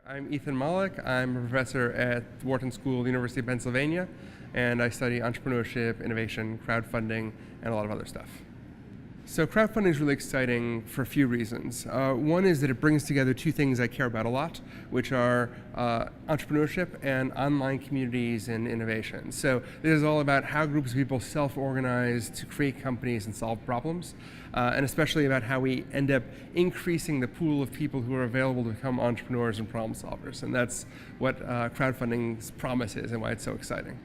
I'm Ethan Mollick. I'm a professor at Wharton School, the University of Pennsylvania, and I study entrepreneurship, innovation, crowdfunding, and a lot of other stuff. So crowdfunding is really exciting for a few reasons. One is that it brings together two things I care about a lot, which are entrepreneurship and online communities and innovation. So this is all about how groups of people self-organize to create companies and solve problems, and especially about how we end up increasing the pool of people who are available to become entrepreneurs and problem solvers. And that's what crowdfunding's promise is and why it's so exciting.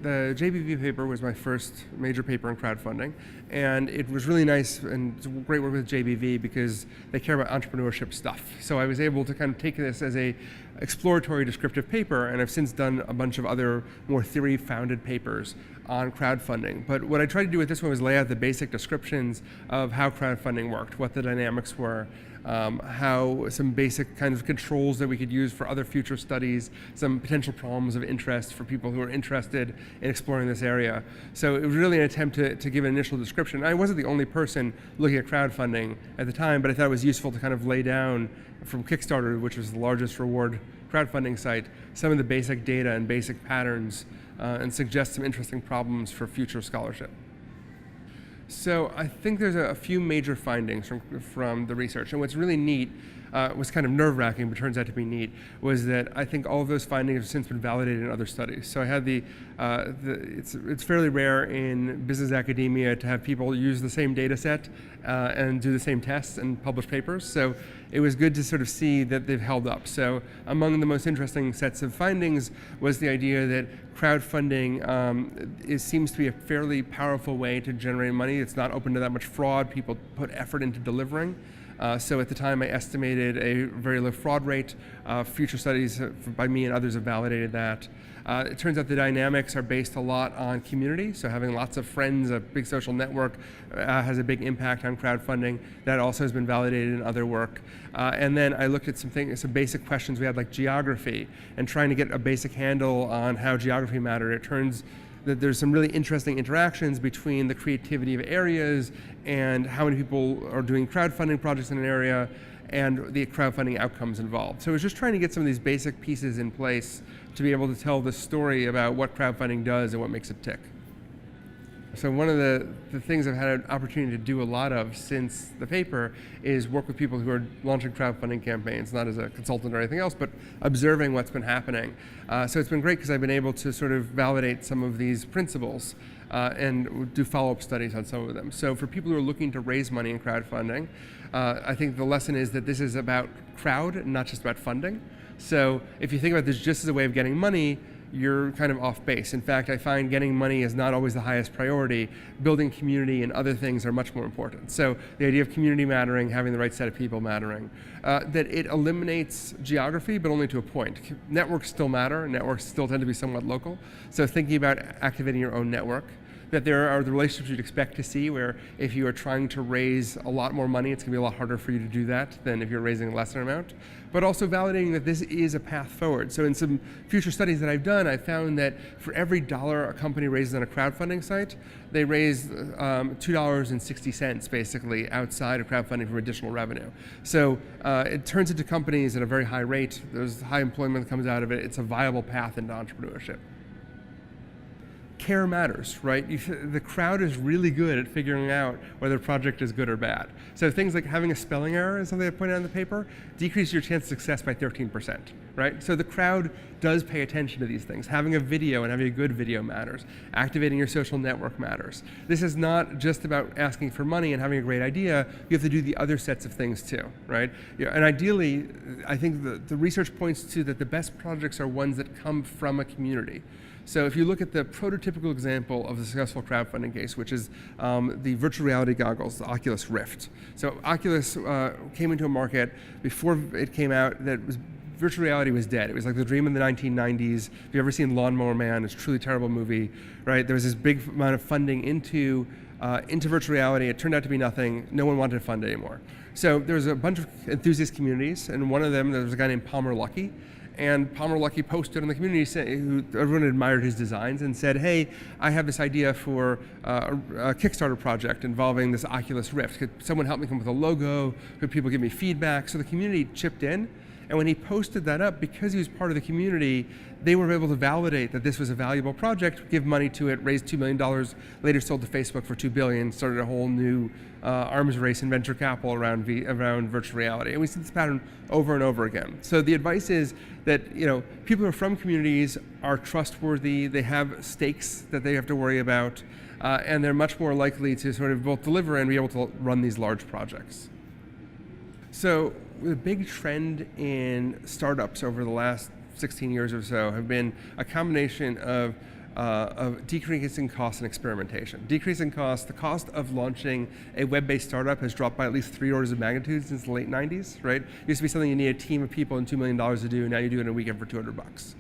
The JBV paper was my first major paper in crowdfunding, and it was really nice and it's great work with JBV because they care about entrepreneurship stuff. So I was able to kind of take this as a exploratory descriptive paper, and I've since done a bunch of other more theory-founded papers on crowdfunding. But what I tried to do with this one was lay out the basic descriptions of how crowdfunding worked, what the dynamics were, how some basic kind of controls that we could use for other future studies, some potential problems of interest for people who are interested in exploring this area. So it was really an attempt to give an initial description. I wasn't the only person looking at crowdfunding at the time, but I thought it was useful to kind of lay down from Kickstarter, which was the largest reward crowdfunding site, some of the basic data and basic patterns, and suggest some interesting problems for future scholarship. So I think there's a few major findings from the research, and what's really neat, was kind of nerve-wracking, but turns out to be neat, was that I think all of those findings have since been validated in other studies. So I had it's fairly rare in business academia to have people use the same data set and do the same tests and publish papers. So it was good to sort of see that they've held up. So among the most interesting sets of findings was the idea that crowdfunding seems to be a fairly powerful way to generate money. It's not open to that much fraud. People put effort into delivering. So at the time I estimated a very low fraud rate. Future studies by me and others have validated that. It turns out the dynamics are based a lot on community, so having lots of friends, a big social network has a big impact on crowdfunding. That also has been validated in other work. And then I looked at some basic questions we had like geography and trying to get a basic handle on how geography mattered. It turns that there's some really interesting interactions between the creativity of areas and how many people are doing crowdfunding projects in an area and the crowdfunding outcomes involved. So I was just trying to get some of these basic pieces in place to be able to tell the story about what crowdfunding does and what makes it tick. So one of the things I've had an opportunity to do a lot of since the paper is work with people who are launching crowdfunding campaigns, not as a consultant or anything else, but observing what's been happening. So it's been great because I've been able to sort of validate some of these principles and do follow-up studies on some of them. So for people who are looking to raise money in crowdfunding, I think the lesson is that this is about crowd, not just about funding. So if you think about this just as a way of getting money, you're kind of off base. In fact, I find getting money is not always the highest priority. Building community and other things are much more important. So the idea of community mattering, having the right set of people mattering, that it eliminates geography, but only to a point. Networks still matter, networks still tend to be somewhat local. So thinking about activating your own network, that there are the relationships you'd expect to see where if you are trying to raise a lot more money, it's gonna be a lot harder for you to do that than if you're raising a lesser amount. But also validating that this is a path forward. So in some future studies that I've done, I found that for every dollar a company raises on a crowdfunding site, they raise $2.60 basically outside of crowdfunding from additional revenue. So it turns into companies at a very high rate. There's high employment that comes out of it. It's a viable path into entrepreneurship. Care matters, right? The crowd is really good at figuring out whether a project is good or bad. So things like having a spelling error is something I pointed out in the paper, decrease your chance of success by 13%, right? So the crowd does pay attention to these things. Having a video and having a good video matters. Activating your social network matters. This is not just about asking for money and having a great idea. You have to do the other sets of things too, right? And ideally, I think the research points to that the best projects are ones that come from a community. So if you look at the prototypical example of the successful crowdfunding case, which is the virtual reality goggles, the Oculus Rift. So Oculus came into a market before it came out that virtual reality was dead. It was like the dream in the 1990s. If you've ever seen Lawnmower Man, it's a truly terrible movie, right? There was this big amount of funding into virtual reality. It turned out to be nothing. No one wanted to fund it anymore. So there was a bunch of enthusiast communities, and one of them, there was a guy named Palmer Luckey. And Palmer Luckey posted on the community, everyone admired his designs, and said, hey, I have this idea for a Kickstarter project involving this Oculus Rift. Could someone help me come up with a logo? Could people give me feedback? So the community chipped in, And when he posted that up, because he was part of the community, they were able to validate that this was a valuable project, give money to it, raised $2 million, later sold to Facebook for $2 billion, started a whole new arms race in venture capital around virtual reality. And we see this pattern over and over again. So the advice is that people who are from communities are trustworthy, they have stakes that they have to worry about, and they're much more likely to sort of both deliver and be able to run these large projects. So the big trend in startups over the last 16 years or so have been a combination of decreasing cost and experimentation. Decreasing cost, the cost of launching a web-based startup has dropped by at least 3 orders of magnitude since the late 90s, right? It used to be something you need a team of people and $2 million to do, now you do it in a weekend for $200.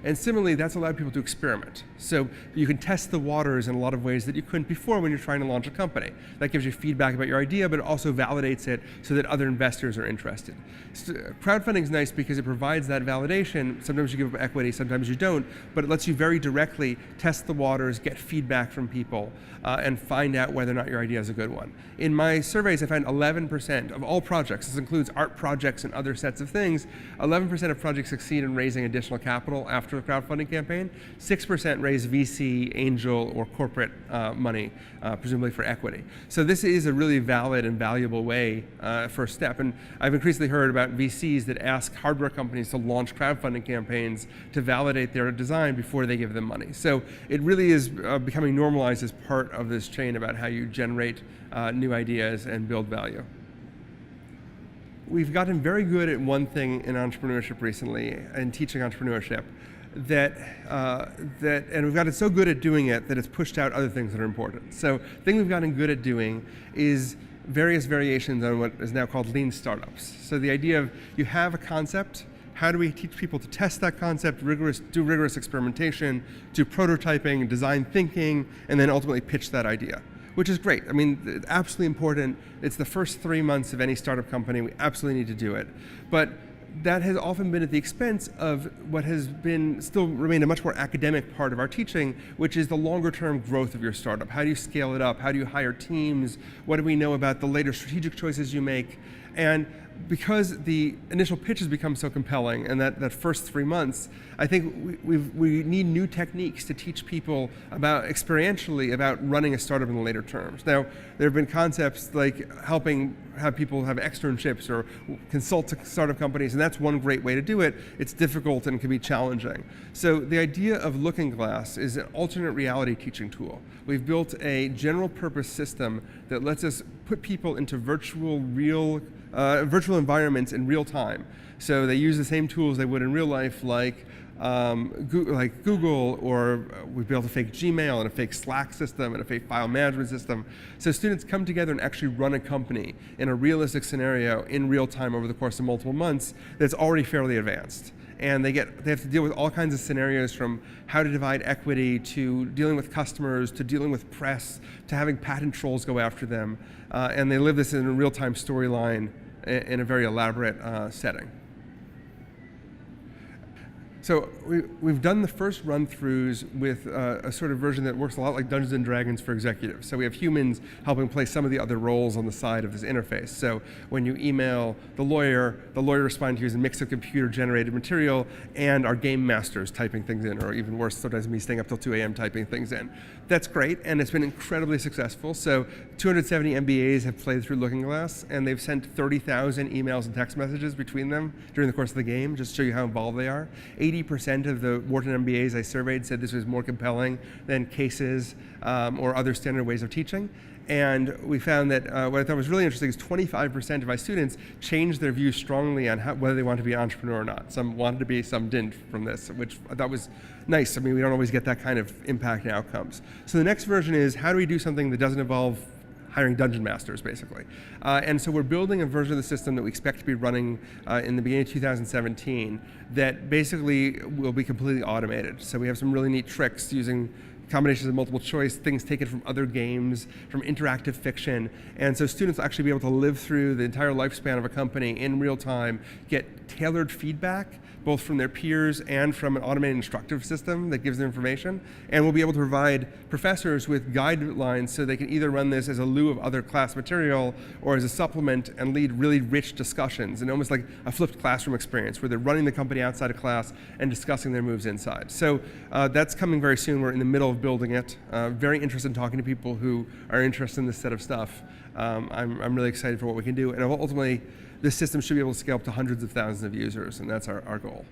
And similarly, that's allowed people to experiment. So you can test the waters in a lot of ways that you couldn't before when you're trying to launch a company. That gives you feedback about your idea, but it also validates it so that other investors are interested. So crowdfunding is nice because it provides that validation. Sometimes you give up equity, sometimes you don't, but it lets you very directly test the waters, get feedback from people, and find out whether or not your idea is a good one. In my surveys, I find 11% of all projects, this includes art projects and other sets of things, 11% of projects succeed in raising additional capital after the crowdfunding campaign. 6% raise VC, angel, or corporate money, presumably for equity. So this is a really valid and valuable way, first step. And I've increasingly heard about VCs that ask hardware companies to launch crowdfunding campaigns to validate their design before they give them money. So it really is becoming normalized as part of this chain about how you generate new ideas and build value. We've gotten very good at one thing in entrepreneurship recently, and teaching entrepreneurship, and we've gotten so good at doing it that it's pushed out other things that are important. So the thing we've gotten good at doing is various variations on what is now called lean startups. So the idea of you have a concept, how do we teach people to test that concept, do rigorous experimentation, do prototyping, design thinking, and then ultimately pitch that idea, which is great. I mean, it's absolutely important. It's the first 3 months of any startup company. We absolutely need to do it. But that has often been at the expense of what has been still remained a much more academic part of our teaching, which is the longer term growth of your startup. How do you scale it up? How do you hire teams? What do we know about the later strategic choices you make? And because the initial pitch has become so compelling, and that first 3 months, I think we need new techniques to teach people experientially about running a startup in the later terms. Now, there have been concepts like helping have people have externships or consult to startup companies, and that's one great way to do it. It's difficult and can be challenging. So the idea of Looking Glass is an alternate reality teaching tool. We've built a general purpose system that lets us put people into virtual environments in real time. So they use the same tools they would in real life, like Google, or we built a fake Gmail and a fake Slack system and a fake file management system. So students come together and actually run a company in a realistic scenario in real time over the course of multiple months that's already fairly advanced. And they have to deal with all kinds of scenarios, from how to divide equity, to dealing with customers, to dealing with press, to having patent trolls go after them. And they live this in a real-time storyline in a very elaborate setting. So we've done the first run-throughs with a sort of version that works a lot like Dungeons & Dragons for executives. So we have humans helping play some of the other roles on the side of this interface. So when you email the lawyer responds to you as a mix of computer-generated material and our game masters typing things in, or even worse, sometimes me staying up till 2 a.m. typing things in. That's great, and it's been incredibly successful. So 270 MBAs have played through Looking Glass, and they've sent 30,000 emails and text messages between them during the course of the game, just to show you how involved they are. 80% of the Wharton MBAs I surveyed said this was more compelling than cases or other standard ways of teaching. And we found that what I thought was really interesting is 25% of my students changed their views strongly on whether they wanted to be an entrepreneur or not. Some wanted to be, some didn't from this, which I thought was nice. I mean, we don't always get that kind of impact and outcomes. So the next version is, how do we do something that doesn't involve hiring dungeon masters, basically. And so we're building a version of the system that we expect to be running in the beginning of 2017 that basically will be completely automated. So we have some really neat tricks using combinations of multiple choice, things taken from other games, from interactive fiction. And so students will actually be able to live through the entire lifespan of a company in real time, get tailored feedback, both from their peers and from an automated instructive system that gives them information. And we'll be able to provide professors with guidelines so they can either run this as a lieu of other class material or as a supplement and lead really rich discussions, and almost like a flipped classroom experience where they're running the company outside of class and discussing their moves inside. So that's coming very soon. We're in the middle of building it. Very interested in talking to people who are interested in this set of stuff. I'm really excited for what we can do. And ultimately, this system should be able to scale up to hundreds of thousands of users, and that's our goal.